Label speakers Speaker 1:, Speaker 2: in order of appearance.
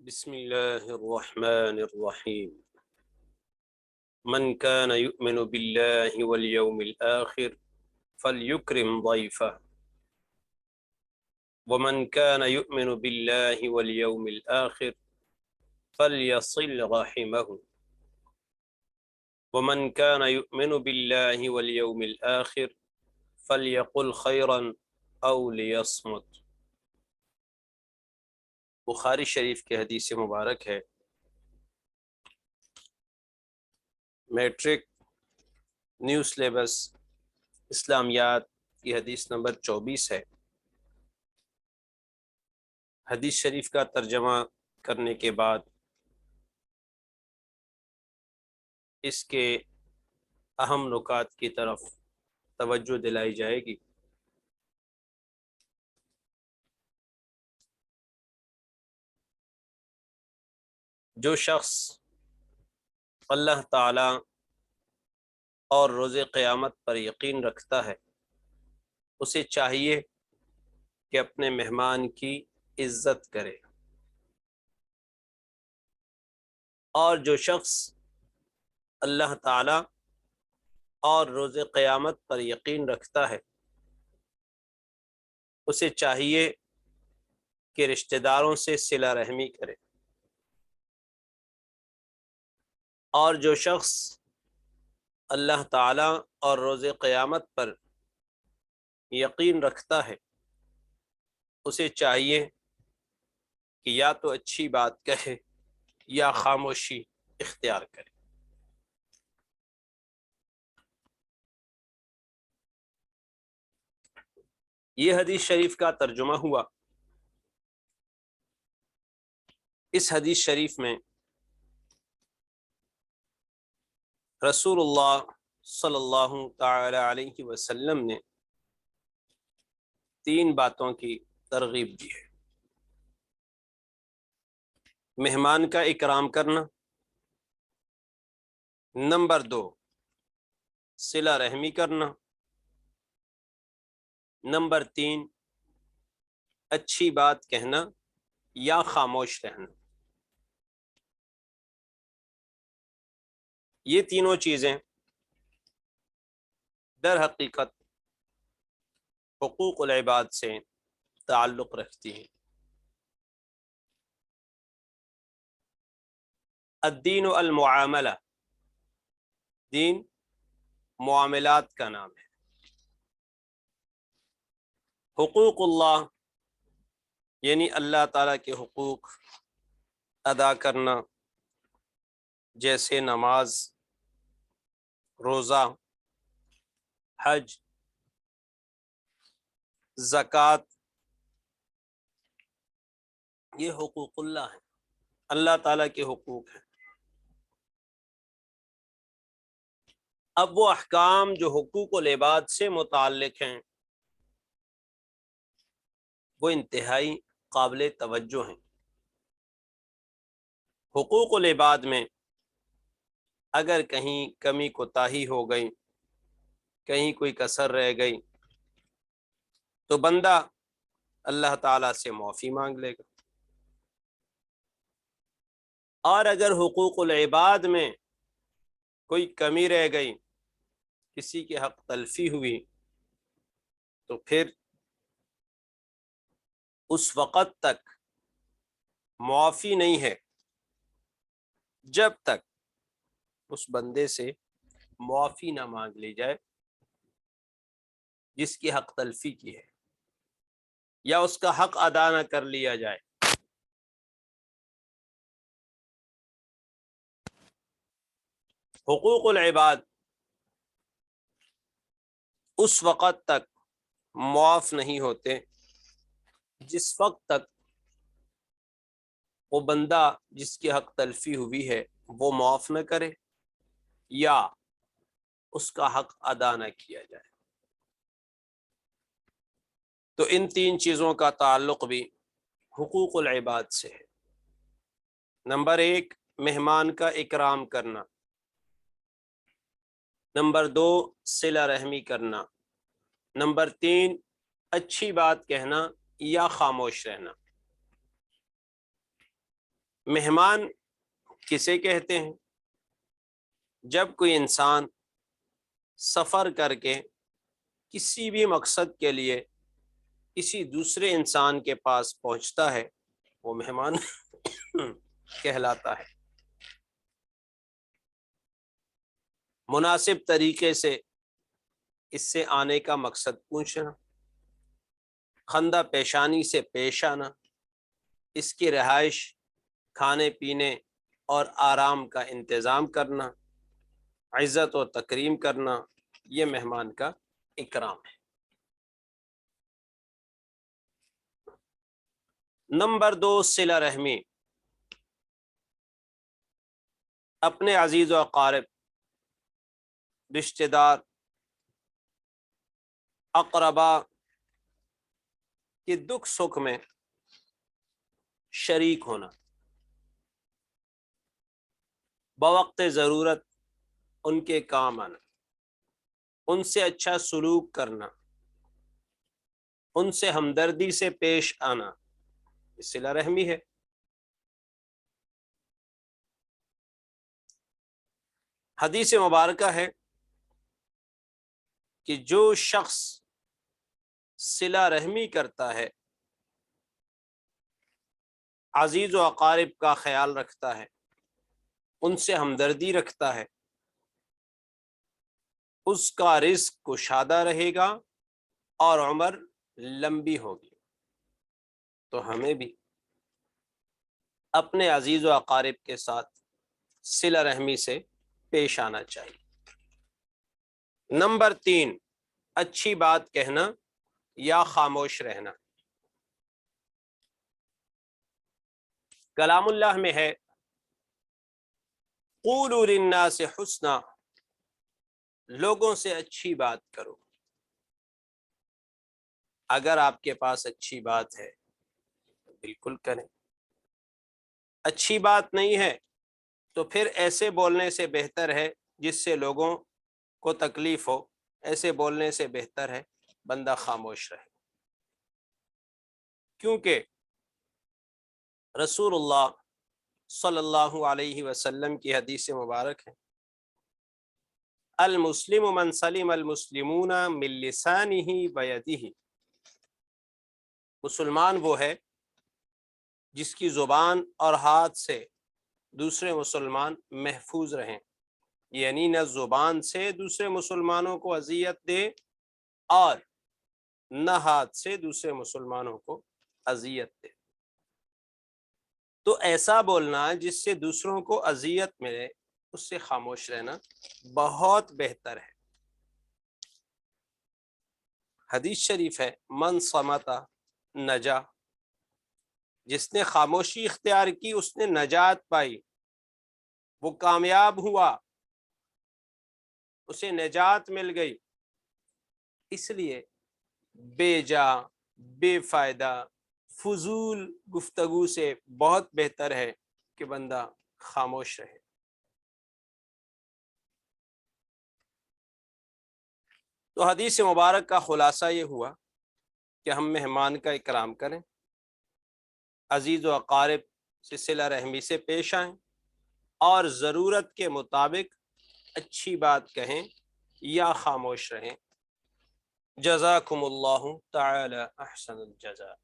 Speaker 1: بسم الله الرحمن الرحيم. من كان يؤمن بالله واليوم الآخر فليكرم ضيفه، ومن كان يؤمن بالله واليوم الآخر فليصل رحمه، ومن كان يؤمن بالله واليوم الآخر فليقل خيرا أو ليصمت۔ بخاری شریف کی حدیث مبارک ہے، میٹرک نیو سلیبس اسلامیات کی حدیث نمبر 24 ہے۔ حدیث شریف کا ترجمہ کرنے کے بعد اس کے اہم نکات کی طرف توجہ دلائی جائے گی۔ جو شخص اللہ تعالی اور روز قیامت پر یقین رکھتا ہے، اسے چاہیے کہ اپنے مہمان کی عزت کرے، اور جو شخص اللہ تعالی اور روز قیامت پر یقین رکھتا ہے، اسے چاہیے کہ رشتہ داروں سے صلہ رحمی کرے، اور جو شخص اللہ تعالی اور روز قیامت پر یقین رکھتا ہے، اسے چاہیے کہ یا تو اچھی بات کہے یا خاموشی اختیار کرے۔ یہ حدیث شریف کا ترجمہ ہوا۔ اس حدیث شریف میں رسول اللہ صلی اللہ تعالی علیہ وسلم نے 3 باتوں کی ترغیب دی ہے۔ مہمان کا اکرام کرنا، نمبر 2 صلہ رحمی کرنا، نمبر 3 اچھی بات کہنا یا خاموش رہنا۔ یہ تینوں چیزیں در حقیقت حقوق العباد سے تعلق رکھتی ہیں۔ الدین المعاملہ، دین معاملات کا نام ہے۔ حقوق اللہ یعنی اللہ تعالیٰ کے حقوق ادا کرنا، جیسے نماز، روزہ، حج، زکوٰۃ، یہ حقوق اللہ ہیں، اللہ تعالیٰ کے حقوق ہیں۔ اب وہ احکام جو حقوق العباد سے متعلق ہیں، وہ انتہائی قابل توجہ ہیں۔ حقوق العباد میں اگر کہیں کمی کوتاہی ہو گئی، کہیں کوئی کسر رہ گئی، تو بندہ اللہ تعالیٰ سے معافی مانگ لے گا، اور اگر حقوق العباد میں کوئی کمی رہ گئی، کسی کے حق تلفی ہوئی، تو پھر اس وقت تک معافی نہیں ہے جب تک اس بندے سے معافی نہ مانگ لی جائے جس کی حق تلفی کی ہے، یا اس کا حق ادا نہ کر لیا جائے۔ حقوق العباد اس وقت تک معاف نہیں ہوتے جس وقت تک وہ بندہ جس کی حق تلفی ہوئی ہے وہ معاف نہ کرے یا اس کا حق ادا نہ کیا جائے۔ تو ان 3 چیزوں کا تعلق بھی حقوق العباد سے ہے۔ نمبر 1 مہمان کا اکرام کرنا، نمبر 2 صلہ رحمی کرنا، نمبر 3 اچھی بات کہنا یا خاموش رہنا۔ مہمان کسے کہتے ہیں؟ جب کوئی انسان سفر کر کے کسی بھی مقصد کے لیے کسی دوسرے انسان کے پاس پہنچتا ہے وہ مہمان کہلاتا ہے۔ مناسب طریقے سے اس سے آنے کا مقصد پوچھنا، خندہ پیشانی سے پیش آنا، اس کی رہائش، کھانے پینے اور آرام کا انتظام کرنا، عزت و تکریم کرنا، یہ مہمان کا اکرام ہے۔ نمبر 2، صلہ رحمی۔ اپنے عزیز و اقارب، رشتہ دار، اقربا کے دکھ سکھ میں شریک ہونا، بوقت ضرورت ان کے کام آنا، ان سے اچھا سلوک کرنا، ان سے ہمدردی سے پیش آنا، یہ صلہ رحمی ہے۔ حدیث مبارکہ ہے کہ جو شخص صلہ رحمی کرتا ہے، عزیز و اقارب کا خیال رکھتا ہے، ان سے ہمدردی رکھتا ہے، اس کا رزق کشادہ رہے گا اور عمر لمبی ہوگی۔ تو ہمیں بھی اپنے عزیز و اقارب کے ساتھ صلہ رحمی سے پیش آنا چاہیے۔ نمبر 3، اچھی بات کہنا یا خاموش رہنا۔ کلام اللہ میں ہے قولوا للناس حسنا، لوگوں سے اچھی بات کرو۔ اگر آپ کے پاس اچھی بات ہے تو بالکل کریں، اچھی بات نہیں ہے تو پھر ایسے بولنے سے بہتر ہے جس سے لوگوں کو تکلیف ہو، ایسے بولنے سے بہتر ہے بندہ خاموش رہے۔ کیونکہ رسول اللہ صلی اللہ علیہ وسلم کی حدیث مبارک ہے، المسلم من سلم المسلمون من لسانہ ویدہ، مسلمان وہ ہے جس کی زبان اور ہاتھ سے دوسرے مسلمان محفوظ رہیں، یعنی نہ زبان سے دوسرے مسلمانوں کو اذیت دے اور نہ ہاتھ سے دوسرے مسلمانوں کو اذیت دے۔ تو ایسا بولنا جس سے دوسروں کو اذیت ملے، اس سے خاموش رہنا بہت بہتر ہے۔ حدیث شریف ہے من صمت نجا، جس نے خاموشی اختیار کی اس نے نجات پائی، وہ کامیاب ہوا، اسے نجات مل گئی۔ اس لیے بے جا، بے فائدہ، فضول گفتگو سے بہت بہتر ہے کہ بندہ خاموش رہے۔ تو حدیث مبارک کا خلاصہ یہ ہوا کہ ہم مہمان کا اکرام کریں، عزیز و اقارب سے صلہ رحمی سے پیش آئیں اور ضرورت کے مطابق اچھی بات کہیں یا خاموش رہیں۔ جزاکم اللہ تعالی احسن الجزاء۔